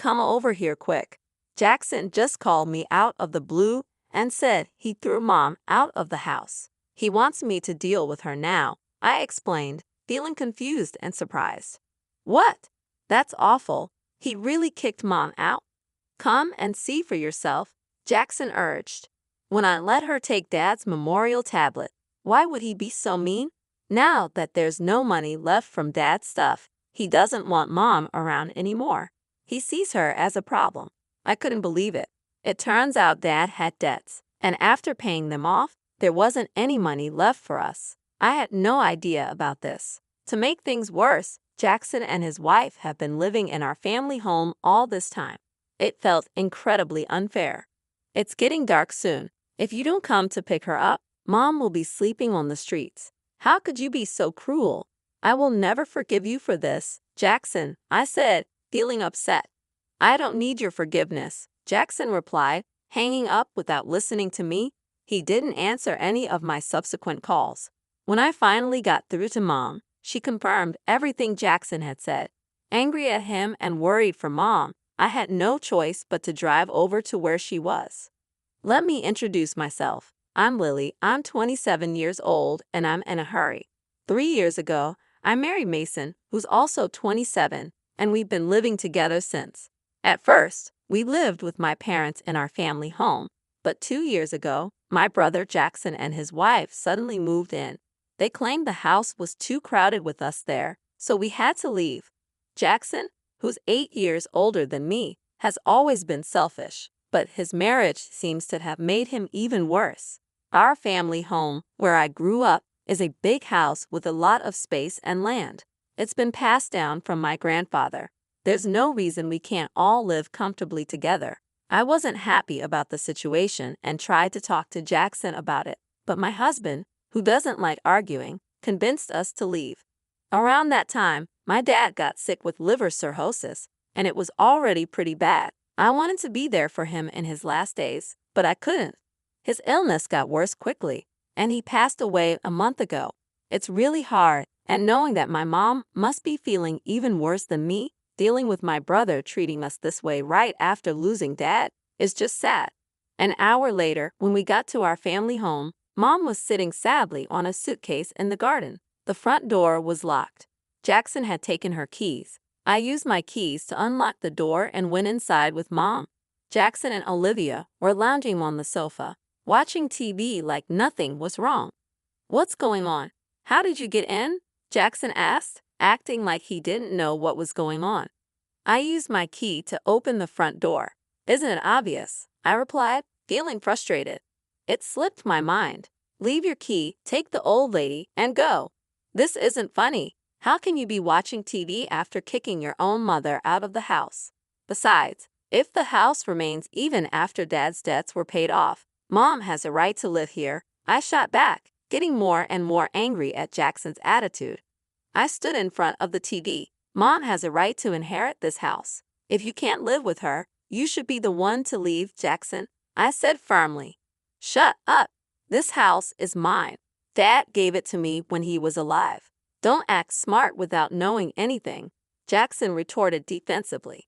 come over here quick. Jackson just called me out of the blue and said he threw Mom out of the house. He wants me to deal with her now, I explained, feeling confused and surprised. What? That's awful. He really kicked Mom out? Come and see for yourself, Jackson urged. When I let her take Dad's memorial tablet, why would he be so mean? Now that there's no money left from Dad's stuff, he doesn't want Mom around anymore. He sees her as a problem. I couldn't believe it. It turns out Dad had debts, and after paying them off, there wasn't any money left for us. I had no idea about this. To make things worse, Jackson and his wife have been living in our family home all this time. It felt incredibly unfair. It's getting dark soon. If you don't come to pick her up, Mom will be sleeping on the streets. How could you be so cruel? I will never forgive you for this, Jackson, I said, feeling upset. I don't need your forgiveness, Jackson replied, hanging up without listening to me. He didn't answer any of my subsequent calls. When I finally got through to Mom, she confirmed everything Jackson had said. Angry at him and worried for Mom, I had no choice but to drive over to where she was. Let me introduce myself. I'm Lily. I'm 27 years old and I'm in a hurry. 3 years ago, I married Mason, who's also 27, and we've been living together since. At first, we lived with my parents in our family home, but 2 years ago, my brother Jackson and his wife suddenly moved in. They claimed the house was too crowded with us there, so we had to leave. Jackson, who's 8 years older than me, has always been selfish, but his marriage seems to have made him even worse. Our family home, where I grew up, is a big house with a lot of space and land. It's been passed down from my grandfather. There's no reason we can't all live comfortably together. I wasn't happy about the situation and tried to talk to Jackson about it, but my husband, who doesn't like arguing, convinced us to leave. Around that time, my dad got sick with liver cirrhosis, and it was already pretty bad. I wanted to be there for him in his last days, but I couldn't. His illness got worse quickly, and he passed away a month ago. It's really hard, and knowing that my mom must be feeling even worse than me, dealing with my brother treating us this way right after losing Dad, is just sad. An hour later, when we got to our family home, Mom was sitting sadly on a suitcase in the garden. The front door was locked. Jackson had taken her keys. I used my keys to unlock the door and went inside with Mom. Jackson and Olivia were lounging on the sofa, watching TV like nothing was wrong. What's going on? How did you get in? Jackson asked, acting like he didn't know what was going on. I used my key to open the front door. Isn't it obvious? I replied, feeling frustrated. It slipped my mind. Leave your key, take the old lady, and go. This isn't funny. How can you be watching TV after kicking your own mother out of the house? Besides, if the house remains even after Dad's debts were paid off, Mom has a right to live here. I shot back, getting more and more angry at Jackson's attitude. I stood in front of the TV. Mom has a right to inherit this house. If you can't live with her, you should be the one to leave, Jackson, I said firmly. Shut up. This house is mine. Dad gave it to me when he was alive. Don't act smart without knowing anything, Jackson retorted defensively.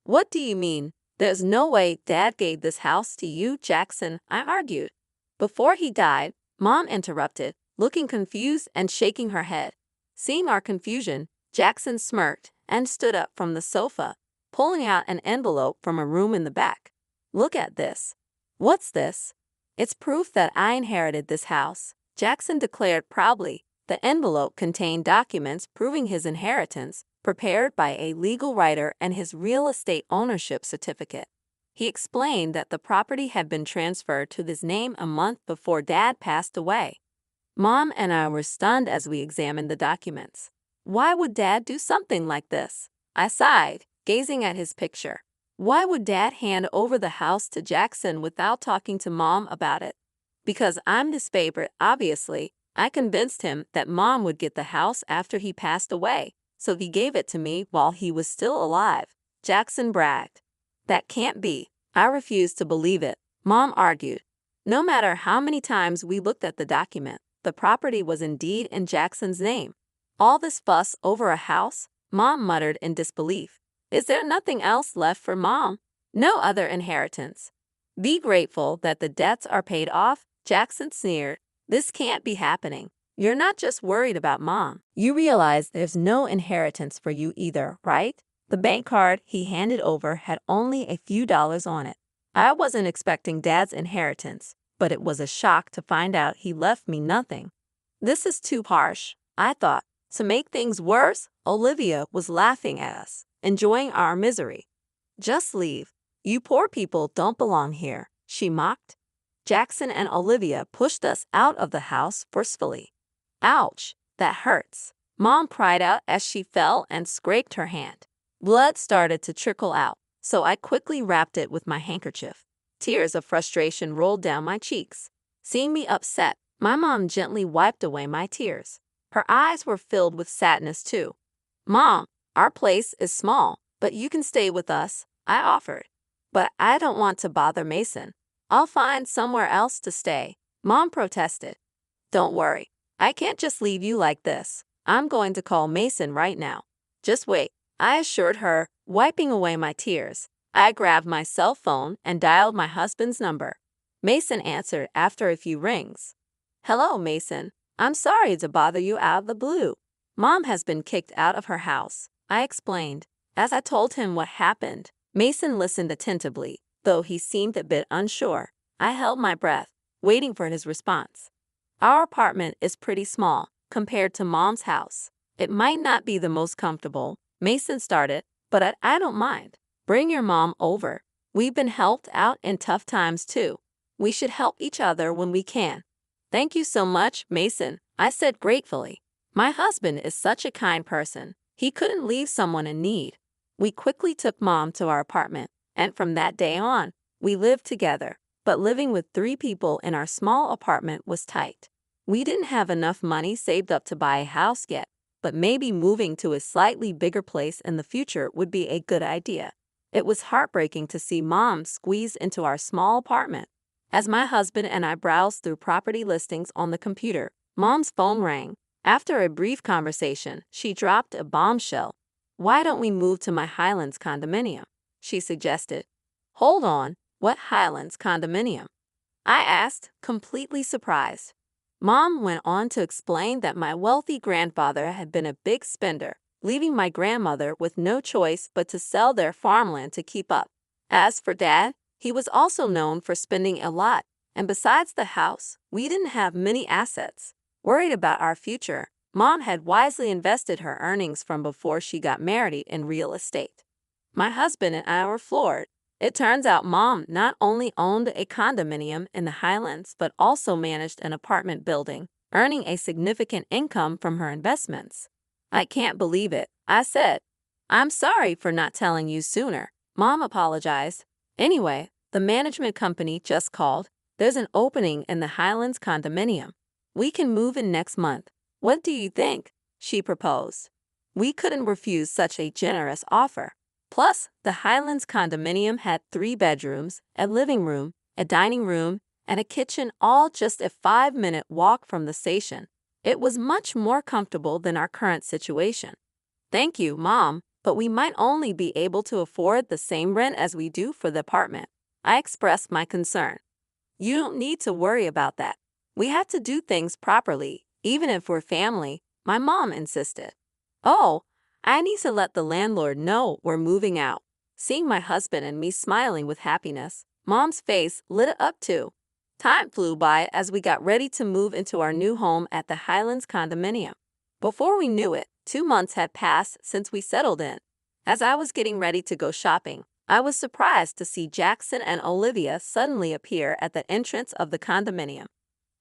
What do you mean? There's no way Dad gave this house to you, Jackson, I argued. Before he died, Mom interrupted, looking confused and shaking her head. Seeing our confusion, Jackson smirked and stood up from the sofa, pulling out an envelope from a room in the back. Look at this. What's this? It's proof that I inherited this house, Jackson declared proudly. The envelope contained documents proving his inheritance, prepared by a legal writer, and his real estate ownership certificate. He explained that the property had been transferred to his name a month before Dad passed away. Mom and I were stunned as we examined the documents. Why would Dad do something like this? I sighed, gazing at his picture. Why would Dad hand over the house to Jackson without talking to Mom about it? Because I'm his favorite, obviously. I convinced him that Mom would get the house after he passed away, so he gave it to me while he was still alive, Jackson bragged. That can't be. I refused to believe it, Mom argued. No matter how many times we looked at the document, the property was indeed in Jackson's name. All this fuss over a house? Mom muttered in disbelief. Is there nothing else left for Mom? No other inheritance. Be grateful that the debts are paid off, Jackson sneered. This can't be happening. You're not just worried about Mom. You realize there's no inheritance for you either, right? The bank card he handed over had only a few dollars on it. I wasn't expecting Dad's inheritance, but it was a shock to find out he left me nothing. This is too harsh, I thought. To make things worse, Olivia was laughing at us, enjoying our misery. Just leave. You poor people don't belong here, she mocked. Jackson and Olivia pushed us out of the house forcefully. Ouch, that hurts, Mom cried out as she fell and scraped her hand. Blood started to trickle out, so I quickly wrapped it with my handkerchief. Tears of frustration rolled down my cheeks. Seeing me upset, my mom gently wiped away my tears. Her eyes were filled with sadness too. Mom, our place is small, but you can stay with us, I offered. But I don't want to bother Mason. I'll find somewhere else to stay, Mom protested. Don't worry, I can't just leave you like this. I'm going to call Mason right now. Just wait, I assured her, wiping away my tears. I grabbed my cell phone and dialed my husband's number. Mason answered after a few rings. Hello, Mason. I'm sorry to bother you out of the blue. Mom has been kicked out of her house, I explained. As I told him what happened, Mason listened attentively, though he seemed a bit unsure. I held my breath, waiting for his response. Our apartment is pretty small compared to Mom's house. It might not be the most comfortable, Mason started, but I don't mind. Bring your mom over. We've been helped out in tough times too. We should help each other when we can. Thank you so much, Mason, I said gratefully. My husband is such a kind person. He couldn't leave someone in need. We quickly took Mom to our apartment, and from that day on, we lived together. But living with 3 people in our small apartment was tight. We didn't have enough money saved up to buy a house yet, but maybe moving to a slightly bigger place in the future would be a good idea. It was heartbreaking to see Mom squeeze into our small apartment. As my husband and I browsed through property listings on the computer, Mom's phone rang. After a brief conversation, she dropped a bombshell. Why don't we move to my Highlands condominium? She suggested. Hold on, what Highlands condominium? I asked, completely surprised. Mom went on to explain that my wealthy grandfather had been a big spender, leaving my grandmother with no choice but to sell their farmland to keep up. As for Dad, he was also known for spending a lot, and besides the house, we didn't have many assets. Worried about our future, Mom had wisely invested her earnings from before she got married in real estate. My husband and I were floored. It turns out Mom not only owned a condominium in the Highlands but also managed an apartment building, earning a significant income from her investments. I can't believe it, I said. I'm sorry for not telling you sooner, Mom apologized. Anyway, the management company just called. There's an opening in the Highlands condominium. We can move in next month. What do you think? She proposed. We couldn't refuse such a generous offer. Plus, the Highlands condominium had 3 bedrooms, a living room, a dining room, and a kitchen, all just a 5-minute walk from the station. It was much more comfortable than our current situation. Thank you, Mom, but we might only be able to afford the same rent as we do for the apartment. I expressed my concern. You don't need to worry about that. We have to do things properly, even if we're family, my mom insisted. Oh, I need to let the landlord know we're moving out. Seeing my husband and me smiling with happiness, Mom's face lit up too. Time flew by as we got ready to move into our new home at the Highlands condominium. Before we knew it, 2 months had passed since we settled in. As I was getting ready to go shopping, I was surprised to see Jackson and Olivia suddenly appear at the entrance of the condominium.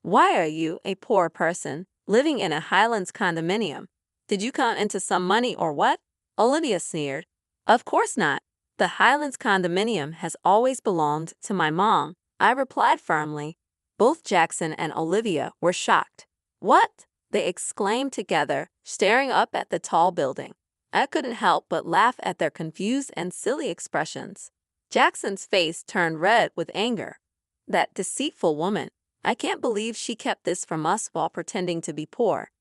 Why are you, a poor person, living in a Highlands condominium? Did you come into some money or what? Olivia sneered. Of course not. The Highlands condominium has always belonged to my mom, I replied firmly. Both Jackson and Olivia were shocked. What? They exclaimed together, staring up at the tall building. I couldn't help but laugh at their confused and silly expressions. Jackson's face turned red with anger. That deceitful woman. I can't believe she kept this from us while pretending to be poor.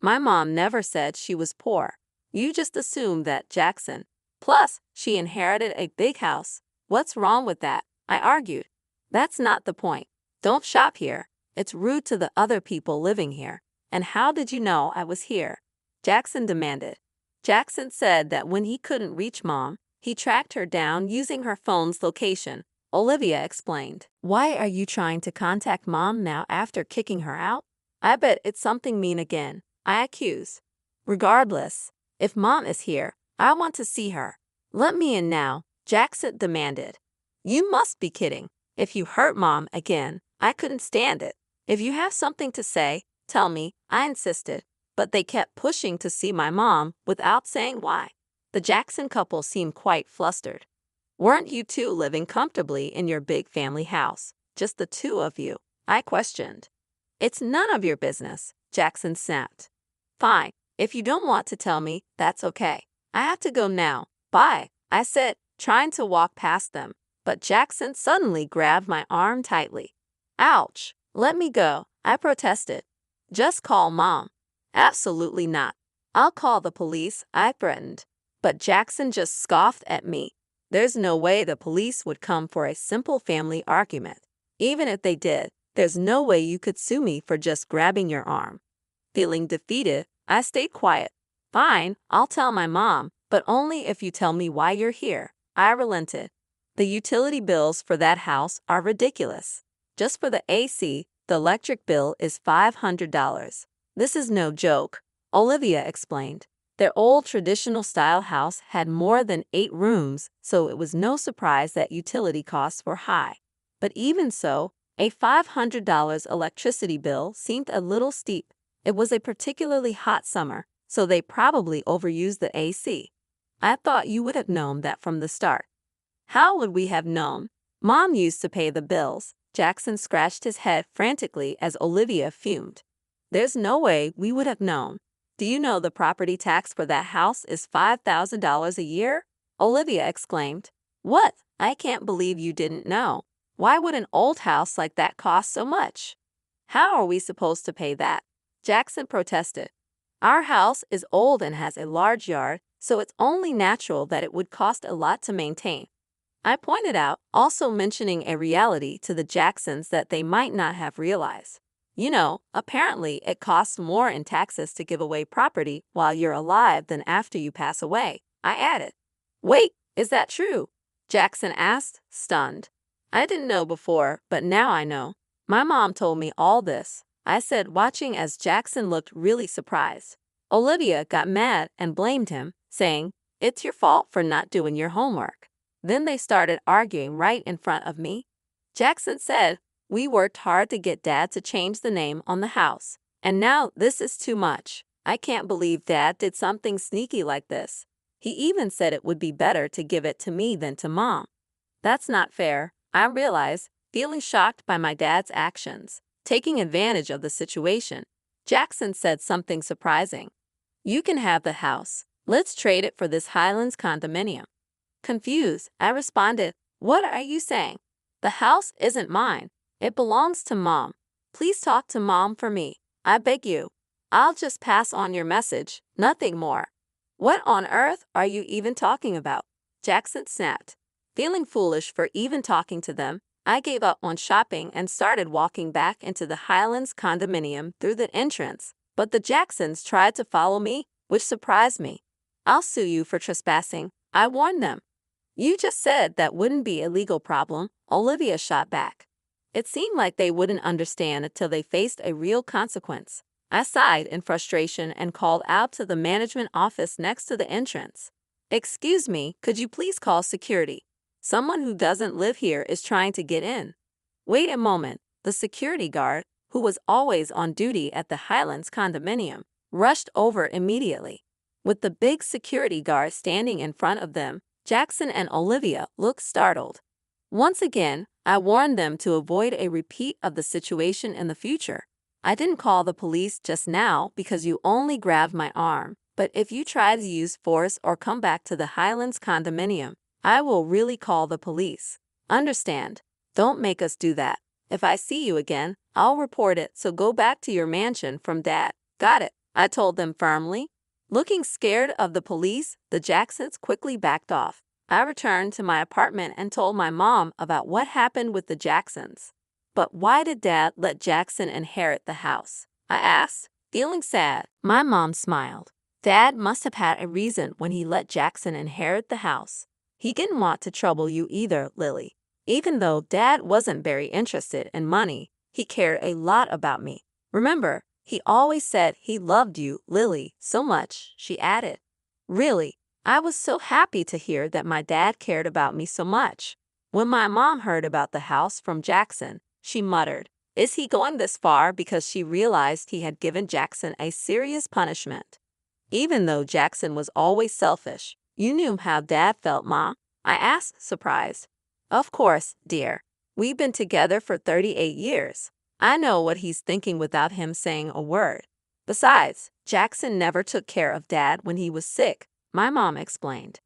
My mom never said she was poor. You just assumed that, Jackson. Plus, she inherited a big house. What's wrong with that? I argued. That's not the point. Don't shop here. It's rude to the other people living here. And how did you know I was here? Jackson demanded. Jackson said that when he couldn't reach Mom, he tracked her down using her phone's location. Olivia explained. Why are you trying to contact Mom now after kicking her out? I bet it's something mean again, I accused. Regardless, if Mom is here, I want to see her. Let me in now, Jackson demanded. You must be kidding. If you hurt Mom again, I couldn't stand it. If you have something to say, tell me, I insisted. But they kept pushing to see my mom without saying why. The Jackson couple seemed quite flustered. Weren't you two living comfortably in your big family house? Just the two of you? I questioned. It's none of your business, Jackson snapped. Fine, if you don't want to tell me, that's okay. I have to go now. Bye, I said, trying to walk past them. But Jackson suddenly grabbed my arm tightly. Ouch, let me go, I protested. Just call Mom. Absolutely not. I'll call the police, I threatened. But Jackson just scoffed at me. There's no way the police would come for a simple family argument. Even if they did, there's no way you could sue me for just grabbing your arm. Feeling defeated, I stayed quiet. Fine, I'll tell my mom, but only if you tell me why you're here. I relented. The utility bills for that house are ridiculous. Just for the AC, the electric bill is $500. This is no joke, Olivia explained. Their old traditional-style house had more than 8 rooms, so it was no surprise that utility costs were high. But even so, a $500 electricity bill seemed a little steep. It was a particularly hot summer, so they probably overused the AC. I thought you would have known that from the start. How would we have known? Mom used to pay the bills. Jackson scratched his head frantically as Olivia fumed. There's no way we would have known. Do you know the property tax for that house is $5,000 a year? Olivia exclaimed. What? I can't believe you didn't know. Why would an old house like that cost so much? How are we supposed to pay that? Jackson protested. Our house is old and has a large yard, so it's only natural that it would cost a lot to maintain. I pointed out, also mentioning a reality to the Jacksons that they might not have realized. You know, apparently it costs more in taxes to give away property while you're alive than after you pass away, I added. Wait, is that true? Jackson asked, stunned. I didn't know before, but now I know. My mom told me all this, I said, watching as Jackson looked really surprised. Olivia got mad and blamed him, saying, It's your fault for not doing your homework. Then they started arguing right in front of me. Jackson said, We worked hard to get Dad to change the name on the house, and now this is too much. I can't believe Dad did something sneaky like this. He even said it would be better to give it to me than to Mom. That's not fair, I realized, feeling shocked by my dad's actions. Taking advantage of the situation, Jackson said something surprising. You can have the house. Let's trade it for this Highlands condominium. Confused, I responded, What are you saying? The house isn't mine. It belongs to Mom. Please talk to Mom for me. I beg you. I'll just pass on your message, nothing more. What on earth are you even talking about? Jackson snapped. Feeling foolish for even talking to them, I gave up on shopping and started walking back into the Highlands condominium through the entrance. But the Jacksons tried to follow me, which surprised me. I'll sue you for trespassing, I warned them. You just said that wouldn't be a legal problem, Olivia shot back. It seemed like they wouldn't understand until they faced a real consequence. I sighed in frustration and called out to the management office next to the entrance. Excuse me, could you please call security? Someone who doesn't live here is trying to get in. Wait a moment, the security guard, who was always on duty at the Highlands condominium, rushed over immediately. With the big security guard standing in front of them, Jackson and Olivia looked startled. Once again, I warned them to avoid a repeat of the situation in the future. I didn't call the police just now because you only grabbed my arm, but if you try to use force or come back to the Highlands condominium, I will really call the police. Understand? Don't make us do that. If I see you again, I'll report it, so go back to your mansion from Dad. Got it, I told them firmly. Looking scared of the police, the Jacksons quickly backed off. I returned to my apartment and told my mom about what happened with the Jacksons. But why did Dad let Jackson inherit the house? I asked, feeling sad. My mom smiled. Dad must have had a reason when he let Jackson inherit the house. He didn't want to trouble you either, Lily. Even though Dad wasn't very interested in money, he cared a lot about me. Remember, he always said he loved you, Lily, so much, she added. Really, I was so happy to hear that my dad cared about me so much. When my mom heard about the house from Jackson, she muttered, "Is he going this far?" because she realized he had given Jackson a serious punishment. Even though Jackson was always selfish, you knew how Dad felt, Ma? I asked, surprised. Of course, dear. We've been together for 38 years. I know what he's thinking without him saying a word. Besides, Jackson never took care of Dad when he was sick, my mom explained.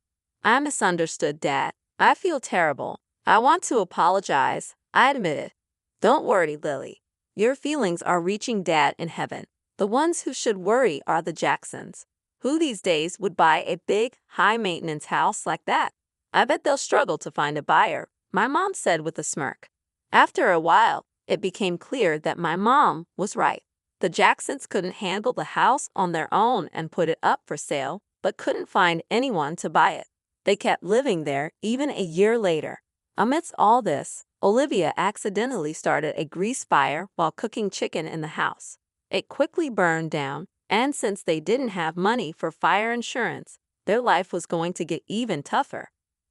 I misunderstood Dad. I feel terrible. I want to apologize, I admitted. Don't worry, Lily. Your feelings are reaching Dad in heaven. The ones who should worry are the Jacksons. Who these days would buy a big, high-maintenance house like that? I bet they'll struggle to find a buyer, my mom said with a smirk. After a while, it became clear that my mom was right. The Jacksons couldn't handle the house on their own and put it up for sale, but couldn't find anyone to buy it. They kept living there even a year later. Amidst all this, Olivia accidentally started a grease fire while cooking chicken in the house. It quickly burned down, and since they didn't have money for fire insurance, their life was going to get even tougher.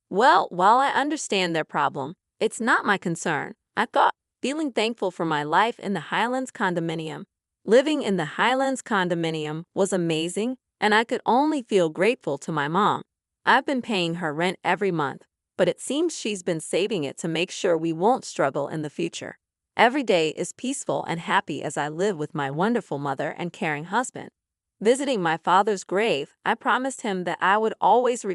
Well, while I understand their problem, it's not my concern, I thought, feeling thankful for my life in the Highlands condominium. Living in the Highlands condominium was amazing, and I could only feel grateful to my mom. I've been paying her rent every month, but it seems she's been saving it to make sure we won't struggle in the future. Every day is peaceful and happy as I live with my wonderful mother and caring husband. Visiting my father's grave, I promised him that I would always repay